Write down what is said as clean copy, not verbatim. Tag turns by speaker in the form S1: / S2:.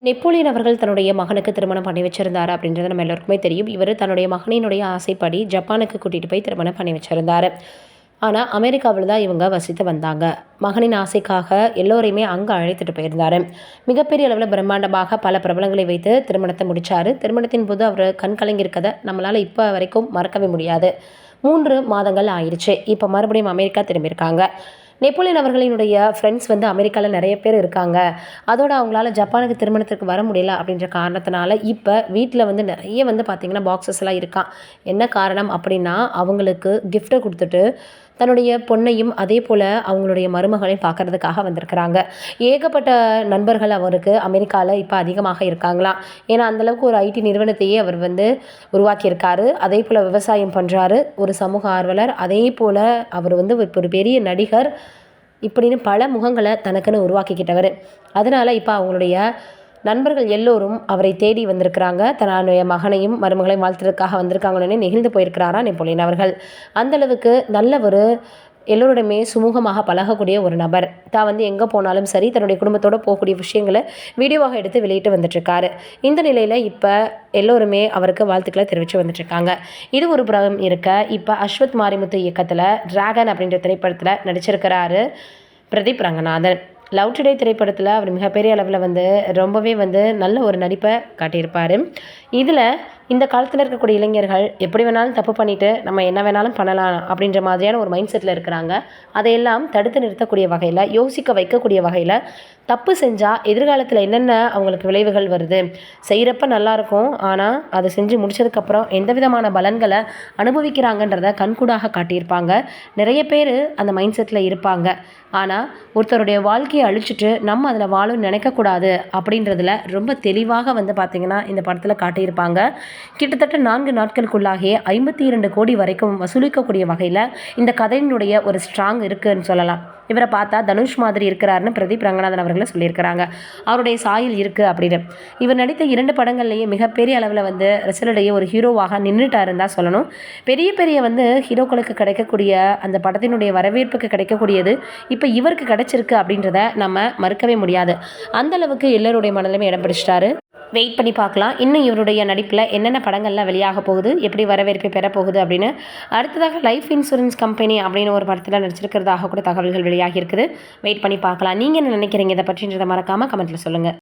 S1: Napoleon அவர்கள் தன்னுடைய மகனுக்கு திருமணம் பண்ணி வச்சிருந்தாரு அப்படின்றது நம்ம எல்லாருக்குமே தெரியும். இவர் தன்னுடைய மகனினுடைய ஆசைப்படி ஜப்பானுக்கு கூட்டிட்டு போய் திருமணம் பண்ணி வச்சிருந்தாரு. ஆனா, அமெரிக்காவில் தான் இவங்க வசித்து வந்தாங்க. மகனின் ஆசைக்காக எல்லோரையுமே அங்க அழைத்துட்டு போயிருந்தாரு. மிகப்பெரிய அளவுல பிரம்மாண்டமாக பல பிரபலங்களை வைத்து திருமணத்த முடிச்சாரு. திருமணத்தின் போது அவரு கண் கலங்கியிருக்கத நம்மளால இப்ப வரைக்கும் மறக்கவே முடியாது. 3 மாதங்கள் ஆயிருச்சு. இப்ப மறுபடியும் அமெரிக்கா திரும்பியிருக்காங்க. நெப்போலியன் அவர்களினுடைய ஃப்ரெண்ட்ஸ் வந்து அமெரிக்கால நெறைய பேர் இருக்காங்க. அதோட அவங்களால ஜப்பானுக்கு திருமணத்திற்கு வர முடியல அப்படின்ற காரணத்தினால, இப்ப வீட்ல வந்து நெறைய வந்து பார்த்தீங்கன்னா, பாக்ஸஸ்லாம் இருக்காம். என்ன காரணம் அப்படின்னா, அவங்களுக்கு கிஃப்ட்ட குடுத்துட்டு, தன்னுடைய பொண்ணையும் அதேபோல அவங்களுடைய மருமகளையும் பார்க்கறதுக்காக வந்திருக்கிறாங்க. ஏகப்பட்ட நண்பர்கள் அவருக்கு அமெரிக்கால இப்ப அதிகமாக இருக்காங்களாம். ஏன்னா, அந்த அளவுக்கு ஒரு ஐடி நிறுவனத்தையே அவர் வந்து உருவாக்கியிருக்காரு. அதேபோல விவசாயம் பண்றாரு. ஒரு சமூக ஆர்வலர். அதேபோல அவர் வந்து இப்ப ஒரு பெரிய நடிகர். இப்படின்னு பல முகங்கள தனக்குன்னு உருவாக்கிக்கிட்டவரு. அதனால இப்ப அவங்களுடைய நண்பர்கள் எல்லோரும் அவரை தேடி வந்திருக்கிறாங்க. தன்னுடைய மகனையும், மருமகளையும் வாழ்த்துறதுக்காக வந்திருக்காங்கன்னோனே நெகிழ்ந்து போயிருக்கிறாராம் நெப்போலியன் அவர்கள். அந்த அளவுக்கு நல்ல ஒரு எல்லோருடையுமே சுமூகமாக பழகக்கூடிய ஒரு நபர். தான் வந்து எங்க போனாலும் சரி, தன்னுடைய குடும்பத்தோட போகக்கூடிய விஷயங்கள வீடியோவாக எடுத்து வெளியிட்டு வந்துட்டுருக்காரு. இந்த நிலையில இப்ப எல்லோருமே அவருக்கு வாழ்த்துக்கள தெரிவிச்சு வந்துட்டுருக்காங்க. இது ஒரு புறம் இருக்க, இப்ப அஸ்வத் மாரிமுத்து இயக்கத்துல டிராகன் அப்படின்ற திரைப்படத்துல நடிச்சிருக்கிறாரு பிரதீப் ரங்கநாதன். லவ் டுடே திரைப்படத்தில் அவர் மிகப்பெரிய அளவில் வந்து ரொம்பவே வந்து நல்ல ஒரு நடிப்பை காட்டியிருப்பார். இதில் இந்த காலத்தில் இருக்கக்கூடிய இளைஞர்கள் எப்படி வேணாலும் தப்பு பண்ணிவிட்டு நம்ம என்ன வேணாலும் பண்ணலாம் அப்படின்ற மாதிரியான ஒரு மைண்ட் செட்டில் இருக்கிறாங்க. அதையெல்லாம் தடுத்து நிறுத்தக்கூடிய வகையில், யோசிக்க வைக்கக்கூடிய வகையில், தப்பு செஞ்சால் எதிர்காலத்தில் என்னென்ன அவங்களுக்கு விளைவுகள் வருது, செய்கிறப்ப நல்லாயிருக்கும், ஆனால் அதை செஞ்சு முடிச்சதுக்கப்புறம் எந்த விதமான பலன்களை அனுபவிக்கிறாங்கன்றத கண்கூடாக காட்டியிருப்பாங்க. நிறைய பேர் அந்த மைண்ட் செட்டில் இருப்பாங்க. ஆனால் ஒருத்தருடைய வாழ்க்கையை அழிச்சிட்டு நம்ம அதில் வாழணும்னு நினைக்கக்கூடாது அப்படின்றதுல ரொம்ப தெளிவாக வந்து பார்த்திங்கன்னா இந்த படத்தில் காட்டியிருப்பாங்க. கிட்டத்தட்ட 4 நாட்களுக்குள்ளாகவே 52 கோடி வரைக்கும் வசூலிக்கக்கூடிய வகையில் இந்த கதையினுடைய ஒரு ஸ்ட்ராங் இருக்குன்னு சொல்லலாம். இவரை பார்த்தா தனுஷ் மாதிரி இருக்கிறாருன்னு பிரதீப் ரங்கநாதன் அவர்களை சொல்லியிருக்கிறாங்க. அவருடைய சாயல் இருக்குது அப்படின்னு. இவர் நடித்த 2 படங்கள்லேயே மிகப்பெரிய அளவில் வந்து ரசிகர்களிடையே ஒரு ஹீரோவாக நின்றுட்டாருன்னு தான் சொல்லணும். பெரிய பெரிய வந்து ஹீரோக்களுக்கு கிடைக்கக்கூடிய அந்த படத்தினுடைய வரவேற்புக்கு கிடைக்கக்கூடியது இப்போ இவருக்கு கிடைச்சிருக்கு அப்படின்றத நம்ம மறுக்கவே முடியாது. அந்த அளவுக்கு எல்லோருடைய மனதிலுமே இடம் பிடிச்சிட்டாரு. வெயிட் பண்ணி பார்க்கலாம். இன்னும் இவருடைய நடிப்பில் என்னென்ன படங்கள்லாம் வெளியாக போகுது, எப்படி வரவேற்பை பெறப்போகுது அப்படின்னு. அடுத்ததாக லைஃப் இன்சூரன்ஸ் கம்பெனி அப்படின்னு ஒரு படத்தில் நடிச்சிருக்கிறதாக கூட தகவல்கள் வெளியாகி இருக்குது. வெயிட் பண்ணி பார்க்கலாம். நீங்கள் என்ன நினைக்கிறீங்க இதை பற்றின்றதை மறக்காமல் கமெண்ட்டில் சொல்லுங்கள்.